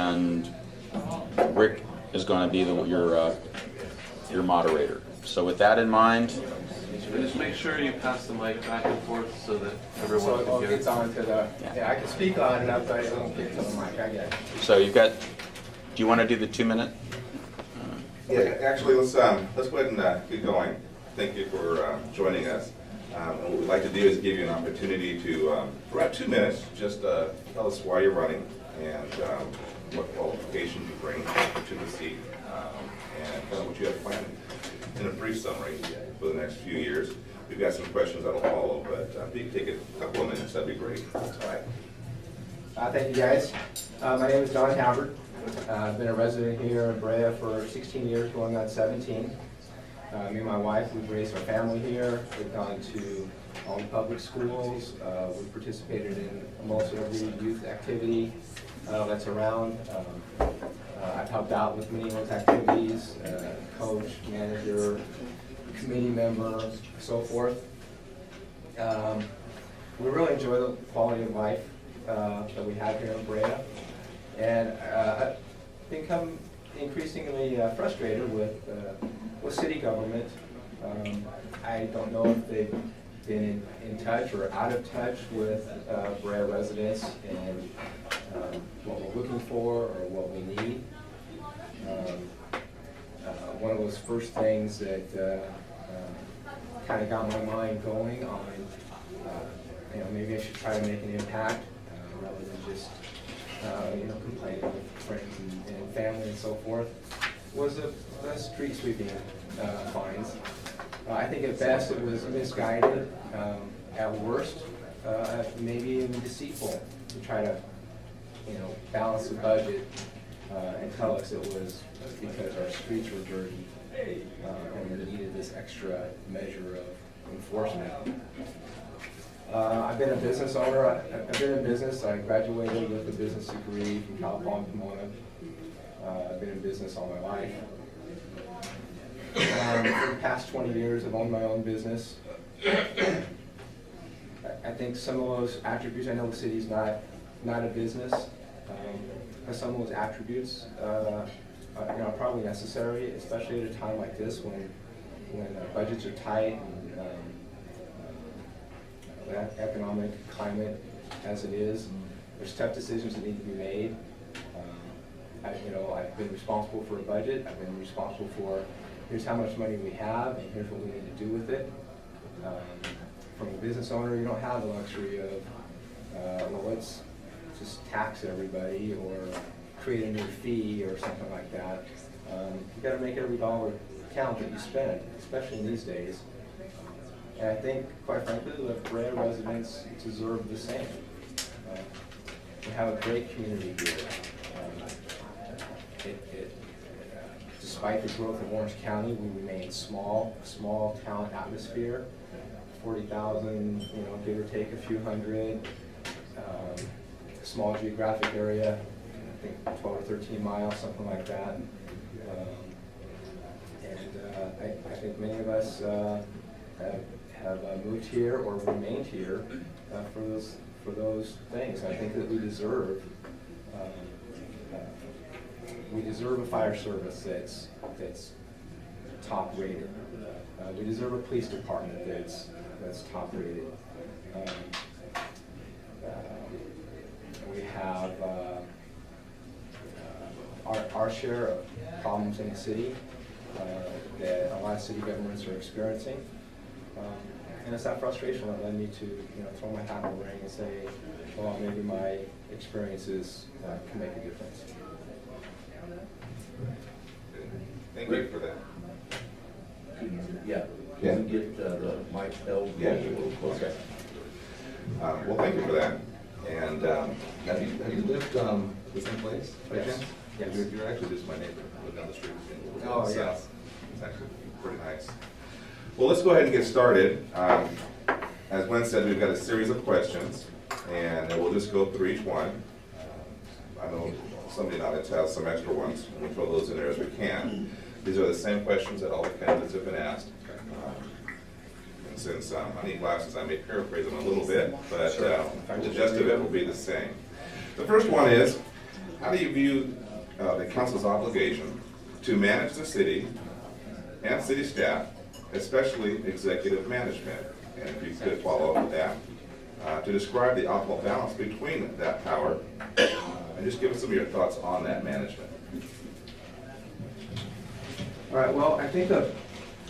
and Rick is going to be your moderator. So with that in mind, just make sure you pass the mic back and forth so that everyone can hear. It's on to the, yeah, I can speak loud enough, but it won't get to the mic, I get it. so you've got, do you want to do the 2-minute? Yeah, actually, let's go ahead and get going. Thank you for joining us. And what we'd like to do is give you an opportunity to, for about 2 minutes, just tell us why you're running and what qualifications you bring to the seat, and kind of what you have planned in a brief summary for the next few years. We've got some questions that'll follow, but if you could take a couple of minutes, that'd be great. All right. Thank you, guys. My name is John Havard. I've been a resident here in Brea for 16 years, going on 17. Me and my wife, we've raised our family here. We've gone to all the public schools. We've participated in almost every youth activity that's around. I've helped out with many of those activities, coach, manager, committee member, so forth. We really enjoy the quality of life that we have here in Brea. And I've become increasingly frustrated with city government. I don't know if they've been in touch or out of touch with Brea residents and what we're looking for or what we need. One of those first things that kind of got my mind going on, maybe I should try to make an impact rather than just complaining with friends and family and so forth, was the street sweeping fines. I think at best it was misguided, at worst maybe even deceitful to try to balance the budget and tell us it was because our streets were dirty and we needed this extra measure of enforcement. I've been a business owner. I've been in business. I graduated with a business degree from Cal Poly Pomona. I've been in business all my life. For the past 20 years, I've owned my own business. I think some of those attributes, I know the city's not a business, but some of those attributes are probably necessary, especially at a time like this when budgets are tight and economic climate as it is. There's tough decisions that need to be made. I've been responsible for a budget. I've been responsible for here's how much money we have and here's what we need to do with it. From a business owner, you don't have the luxury of, let's just tax everybody or create a new fee or something like that. You've got to make every dollar count that you spend, especially in these days. And I think, quite frankly, the Brea residents deserve the same. We have a great community here. Despite the growth of Orange County, we remain small town atmosphere. 40,000, give or take a few hundred. Small geographic area, I think 12 or 13 miles, something like that. I think many of us have moved here or remained here for those things. I think that we deserve a fire service that's top rated. We deserve a police department that's top rated. We have our share of problems in the city that a lot of city governments are experiencing. And it's that frustration that led me to throw my hat in the ring and say, well, maybe my experiences can make a difference. Thank you for that. Yeah. Yeah. Can you get the mic held? Yeah. A little closer? Okay. Well, thank you for that. And have you lived the same place by Yes. chance? Yes. You're actually just my neighbor. I live down the street. Oh, South. yes. It's actually pretty nice. Well, let's go ahead and get started. As Glenn said, we've got a series of questions, and we'll just go through each one. I know somebody in the audience has some extra ones. We'll throw those in there as we can. These are the same questions that all the candidates have been asked. And since I need glasses, I may paraphrase them a little bit, but the gist of it will be the same. The first one is, how do you view the council's obligation to manage the city and city staff, especially executive management? And if you could follow up with that, to describe the optimal balance between that power, and just give us some of your thoughts on that management. All right, well, I think the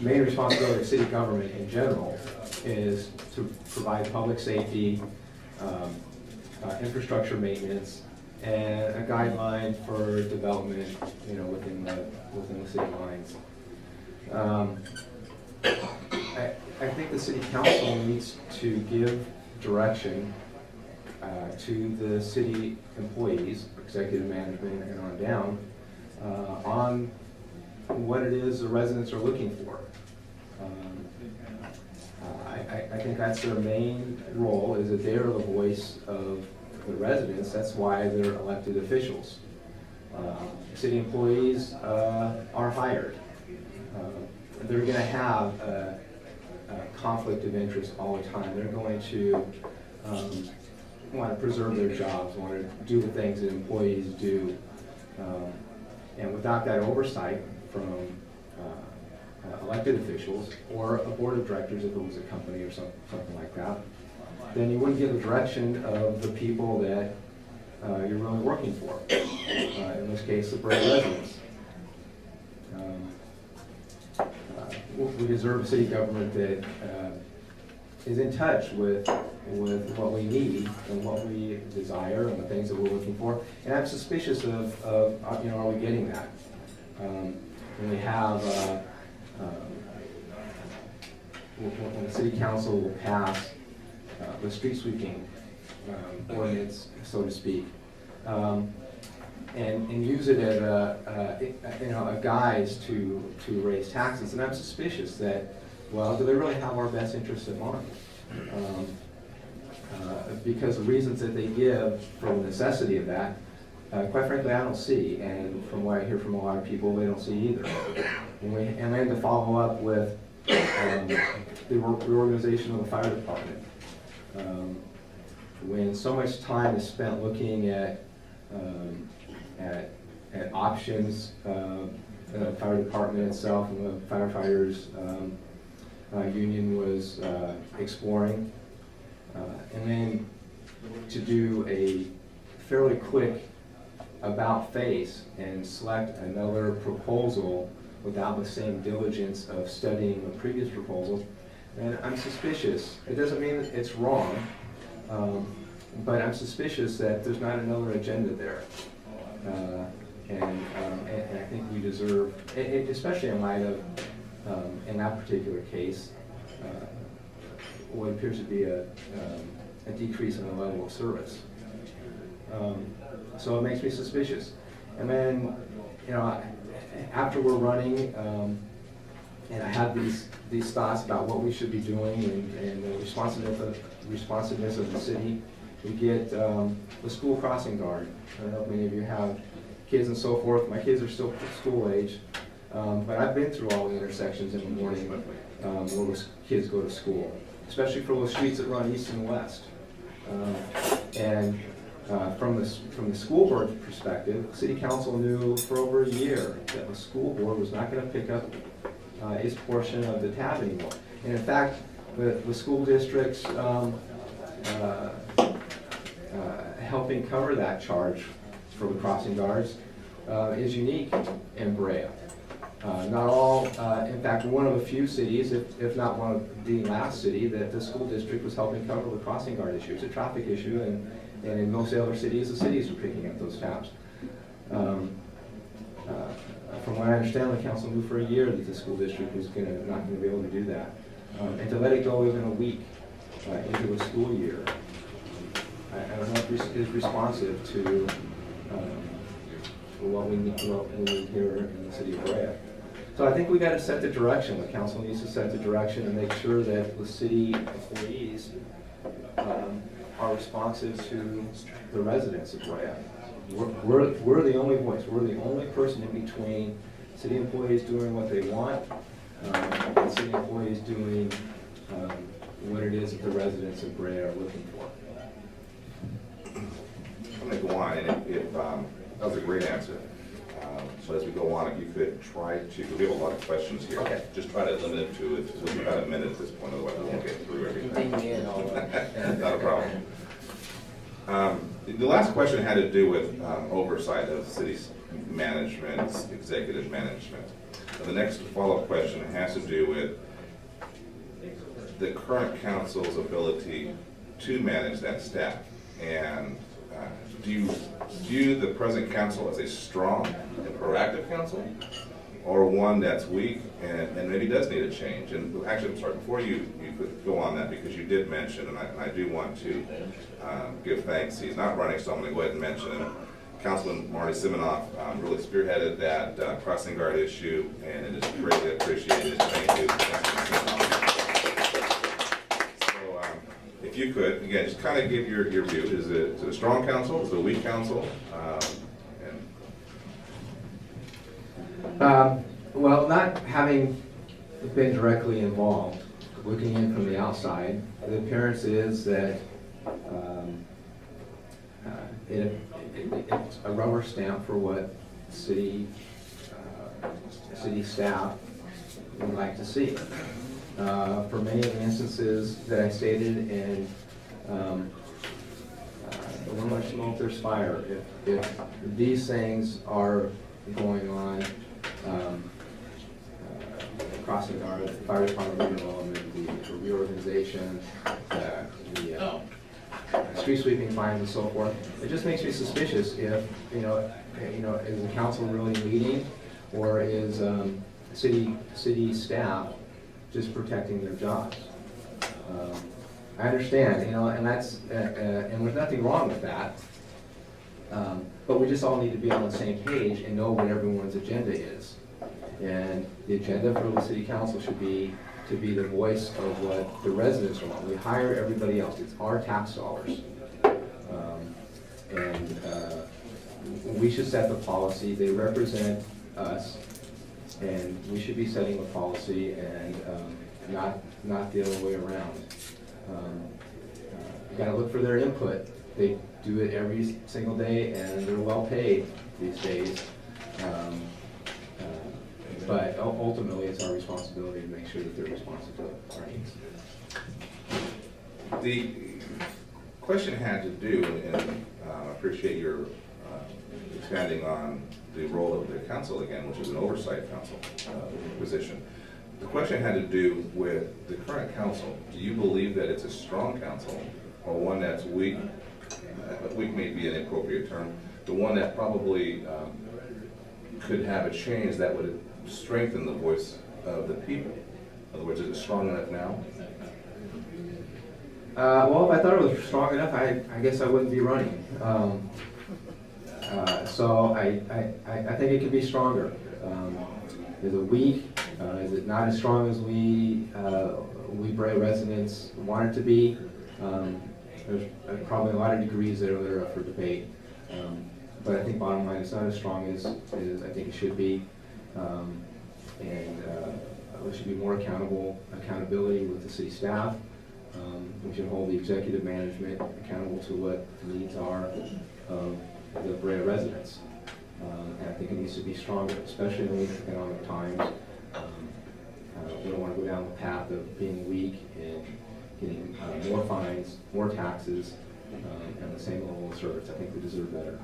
main responsibility of city government in general is to provide public safety, infrastructure maintenance, and a guideline for development, you know, within the city lines. I think the city council needs to give direction to the city employees, executive management and on down, on what it is the residents are looking for. I think that's their main role, is that they are the voice of the residents. That's why they're elected officials. City employees are hired. They're going to have a conflict of interest all the time. They're going to want to preserve their jobs, want to do the things that employees do. And without that oversight from elected officials or a board of directors if it was a company or something like that, then you wouldn't get the direction of the people that you're really working for. In this case, the borough residents. We deserve a city government that is in touch with what we need and what we desire and the things that we're looking for. And I'm suspicious of you know, are we getting that? When we have, when the city council will pass the street sweeping ordinance, so to speak, and use it as a guise to raise taxes. And I'm suspicious that, well, do they really have our best interests in mind? Because the reasons that they give for the necessity of that, quite frankly, I don't see. And from what I hear from a lot of people, they don't see either. And then to follow up with the reorganization of the fire department. When so much time is spent looking at options, the fire department itself and the firefighters union was exploring, and then to do a fairly quick about face and select another proposal without the same diligence of studying the previous proposals, and I'm suspicious. It doesn't mean that it's wrong, but I'm suspicious that there's not another agenda there. And I think we deserve, especially in light of, in that particular case, what appears to be a decrease in the level of service. So it makes me suspicious. And then, you know, after we're running, and I have these thoughts about what we should be doing and the responsiveness of the city, we get the school crossing guard. I don't know if many of you have kids and so forth. My kids are still school age, but I've been through all the intersections in the morning where those kids go to school, especially for those streets that run east and west. And from the school board perspective, city council knew for over a year that the school board was not going to pick up its portion of the tab anymore. And in fact, the school districts helping cover that charge for the crossing guards is unique in Brea. Not all, in fact, one of the few cities, if not one of the last city, that the school district was helping cover the crossing guard issue. It's a traffic issue, and in most other cities, the cities are picking up those tabs. From what I understand, the council knew for a year that the school district was not going to be able to do that. And to let it go even a week into the school year, I don't know if it is responsive to what we need here in the city of Brea. So I think we got to set the direction. The council needs to set the direction and make sure that the city employees are responsive to the residents of Brea. We're the only voice. We're the only person in between city employees doing what they want and city employees doing what it is that the residents of Brea are looking for. I'm going to go on, and if That was a great answer. So as we go on, if you could try to, because we have a lot of questions here. Okay. Just try to limit it to about a minute at this point, otherwise we won't get through everything. Ding me in, Not a problem. The last question had to do with oversight of city's management, executive management. The next follow-up question has to do with the current council's ability to manage that staff. And do you view the present council as a strong and proactive council, or one that's weak and maybe does need a change? And actually, I'm sorry, before you could go on that, because you did mention, and I do want to give thanks. He's not running, so I'm going to go ahead and mention him. Councilman Marty Siminoff really spearheaded that crossing guard issue, and it is greatly appreciated. Thank you. So if you could, again, just kind of give your view. Is it a strong council? Is it a weak council? Well, not having been directly involved, looking in from the outside, the appearance is that it's a rubber stamp for what city staff would like to see. For many of the instances that I stated, and when much smoke there's fire. If these things are going on, crossing guard, fire department redevelopment, the reorganization, the street sweeping fines and so forth, it just makes me suspicious if, is the council really meeting, or is city staff just protecting their jobs? I understand, and that's, and there's nothing wrong with that. But we just all need to be on the same page and know what everyone's agenda is. And the agenda for the city council should be to be the voice of what the residents want. We hire everybody else. It's our tax dollars. And we should set the policy. They represent us, and we should be setting the policy, and not the other way around. You gotta look for their input. They do it every single day, and they're well paid these days. But ultimately, it's our responsibility to make sure that they're responsive to our needs. The question had to do, and I appreciate your expanding on the role of the council again, which is an oversight council position. The question had to do with the current council. Do you believe that it's a strong council, or one that's weak? Weak may be an inappropriate term. The one that probably could have a change that would strengthen the voice of the people. In other words, is it strong enough now? Well, if I thought it was strong enough, I guess I wouldn't be running. So I think it could be stronger. Is it weak? Is it not as strong as we Bray residents want it to be? There's probably a lot of degrees that are up for debate. But I think bottom line, it's not as strong as I think it should be. And there should be more accountability with the city staff. We should hold the executive management accountable to what the needs are of the Brea residents. And I think it needs to be stronger, especially in these economic times. We don't want to go down the path of being weak and getting more fines, more taxes, and the same level of service. I think we deserve better.